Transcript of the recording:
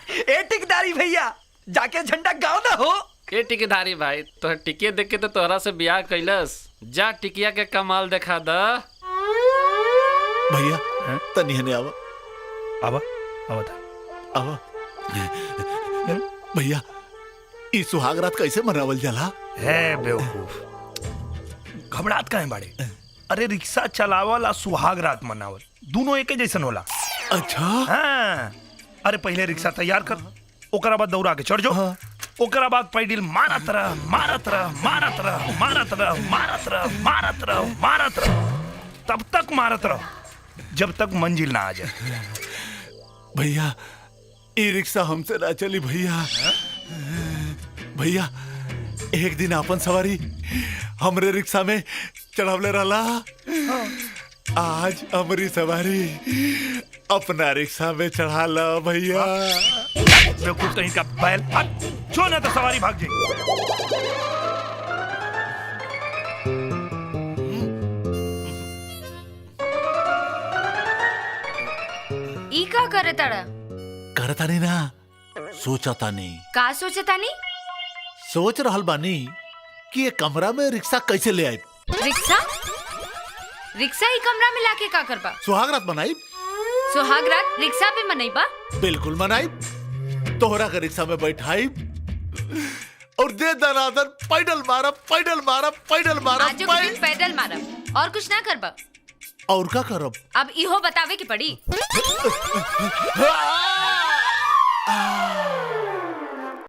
ए टिकदारी भैया, जाके झंडा गाँव ना हो। ए टिकेदारी भाई, तोहर टिकिया देख के तो तोहरा से ब्याह कैलस। जा टिकिया के कमाल दिखा द। भैया तनी हने आवा आवा आवा था आवा। भैया ई सुहाग रात कैसे मनावल जाला? है बेवकूफ, घबरात काहे बाड़े? अरे रिक्शा चलावल आ सुहाग रात मनावल दोनों एक जैसन होला। अच्छा हाँ, अरे पहले रिक्शा तैयार कर, ओकरा बाद दौड़ा के चढ़ जाओ। ओकरा बाद पैडिल मारत रह मारत रह मारत रह मारत रह मारत रह मारत रह मारत रह, तब तक मारत रह जब तक मंजिल ना आ जाए। भैया ई रिक्शा हमसे ना चली भैया। भैया एक दिन अपन सवारी हमरे रिक्शा में चढ़ावले रहला, आज हमारी सवारी अपना रिक्शा में चढ़ा ला भैया। बेवकूफ कहीं का बैल, छो ना तो सवारी भाग जाए। ई का करे तड़ा? करता नहीं ना, सोचता नहीं। का सोचता नहीं? सोच रहल बानी कि ये कमरा में रिक्शा कैसे ले आई। रिक्शा रिक्शा ही कमरा में लाके का करबा? सुहाग रात मनाई। सुहाग रात रिक्शा पे मनईबा? बिल्कुल मनाई। तोहरा के रिक्शा में बैठाई और दे दनादन पैडल मारा पैडल मारा पैडल मारा। आज के दिन पैदल मारब और कुछ ना करबा। और का करब? अब इहो बतावे की पड़ी।